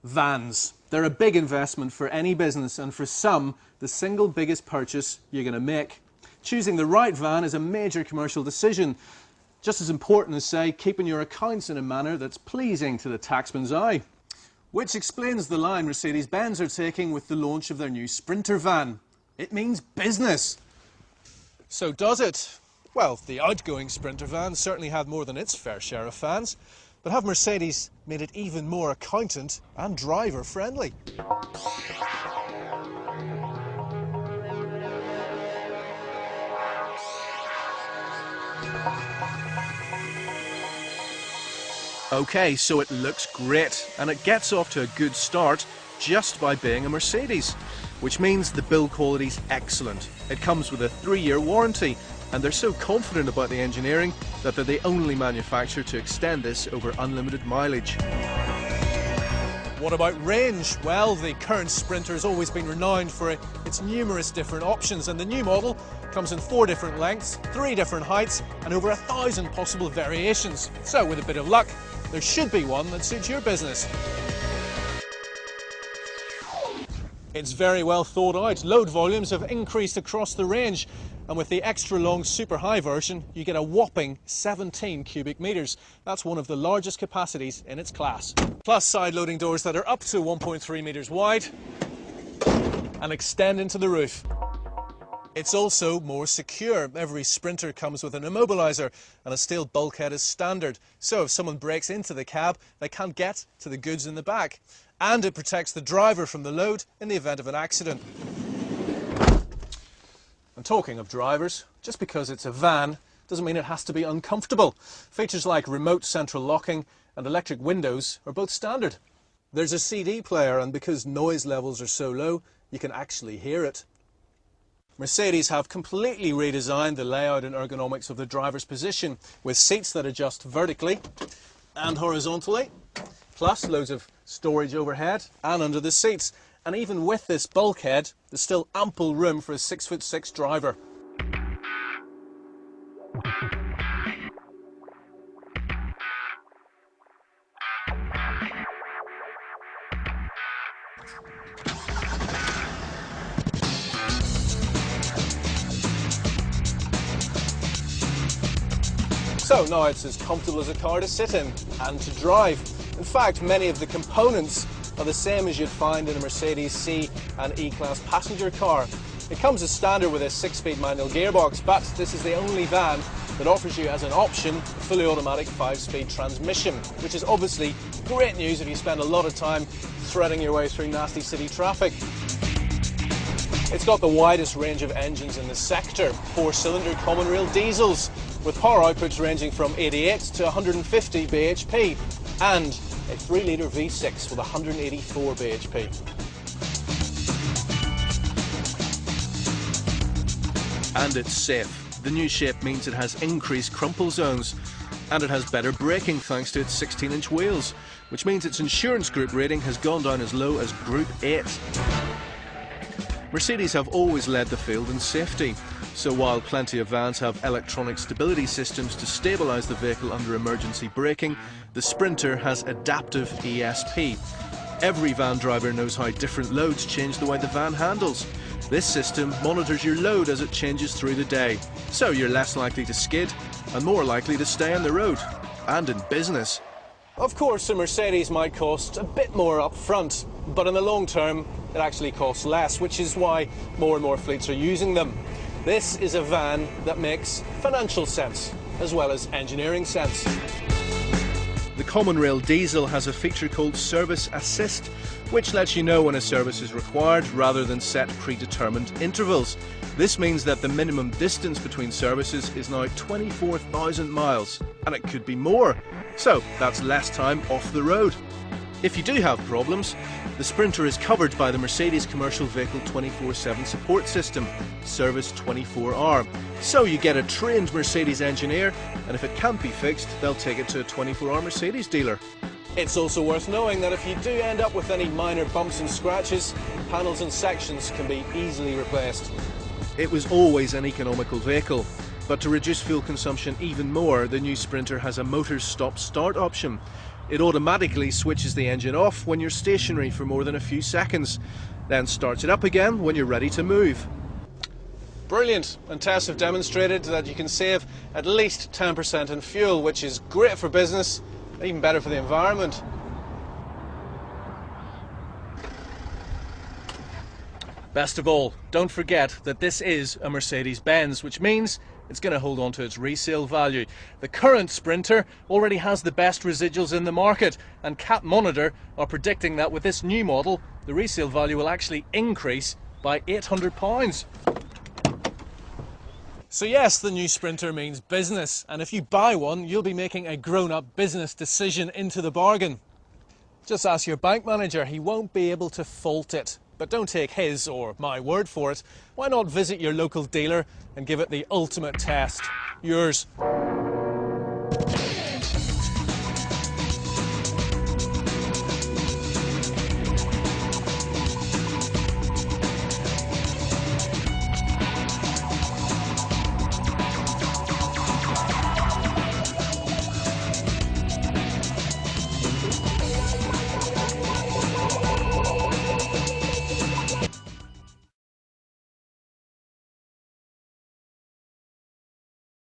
Vans. They're a big investment for any business, and for some, the single biggest purchase you're going to make. Choosing the right van is a major commercial decision, just as important as, say, keeping your accounts in a manner that's pleasing to the taxman's eye. Which explains the line Mercedes-Benz are taking with the launch of their new Sprinter van. It means business. So does it? Well, the outgoing Sprinter van certainly had more than its fair share of fans, but have Mercedes made it even more accountant and driver friendly? Okay, so it looks great, and it gets off to a good start just by being a Mercedes, which means the build quality's excellent. It comes with a 3-year warranty, and they're so confident about the engineering that they're the only manufacturer to extend this over unlimited mileage. What about range? Well, the current Sprinter has always been renowned for its numerous different options, and the new model comes in 4 different lengths, 3 different heights, and over 1,000 possible variations. So with a bit of luck, there should be one that suits your business. It's very well thought out. Load volumes have increased across the range, and with the extra long super high version, you get a whopping 17 cubic metres. That's one of the largest capacities in its class. Plus side loading doors that are up to 1.3 metres wide and extend into the roof. It's also more secure. Every Sprinter comes with an immobiliser and a steel bulkhead as standard. So if someone breaks into the cab, they can't get to the goods in the back. And it protects the driver from the load in the event of an accident. And talking of drivers, just because it's a van doesn't mean it has to be uncomfortable. Features like remote central locking and electric windows are both standard. There's a CD player, and because noise levels are so low, you can actually hear it. Mercedes have completely redesigned the layout and ergonomics of the driver's position, with seats that adjust vertically and horizontally, plus loads of storage overhead and under the seats. And even with this bulkhead, there's still ample room for a 6'6" driver. So now it's as comfortable as a car to sit in and to drive. In fact, many of the components are the same as you'd find in a Mercedes C and E-Class passenger car. It comes as standard with a 6-speed manual gearbox, but this is the only van that offers you as an option a fully automatic 5-speed transmission, which is obviously great news if you spend a lot of time threading your way through nasty city traffic. It's got the widest range of engines in the sector, 4-cylinder common rail diesels, with power outputs ranging from 88 to 150 bhp, and a 3-litre V6 with 184 bhp. And it's safe. The new shape means it has increased crumple zones, and it has better braking thanks to its 16-inch wheels, which means its insurance group rating has gone down as low as Group 8. Mercedes have always led the field in safety, so while plenty of vans have electronic stability systems to stabilise the vehicle under emergency braking, the Sprinter has adaptive ESP. Every van driver knows how different loads change the way the van handles. This system monitors your load as it changes through the day, so you're less likely to skid and more likely to stay on the road, and in business. Of course, a Mercedes might cost a bit more up front, but in the long term, it actually costs less, which is why more and more fleets are using them. This is a van that makes financial sense, as well as engineering sense. The common rail diesel has a feature called Service Assist, which lets you know when a service is required rather than set predetermined intervals. This means that the minimum distance between services is now 24,000 miles, and it could be more. So that's less time off the road. If you do have problems, the Sprinter is covered by the Mercedes Commercial Vehicle 24/7 support system, Service 24R. So you get a trained Mercedes engineer, and if it can't be fixed, they'll take it to a 24-hour Mercedes dealer. It's also worth knowing that if you do end up with any minor bumps and scratches, panels and sections can be easily replaced. It was always an economical vehicle, but to reduce fuel consumption even more, the new Sprinter has a motor stop-start option, It automatically switches the engine off when you're stationary for more than a few seconds, then starts it up again when you're ready to move. Brilliant, and tests have demonstrated that you can save at least 10% in fuel, which is great for business, even better for the environment. Best of all, don't forget that this is a Mercedes-Benz, which means it's going to hold on to its resale value. The current Sprinter already has the best residuals in the market, and Cat Monitor are predicting that with this new model, the resale value will actually increase by £800. So yes, the new Sprinter means business, and if you buy one, you'll be making a grown-up business decision into the bargain. Just ask your bank manager, he won't be able to fault it. But don't take his or my word for it. Why not visit your local dealer and give it the ultimate test? Yours.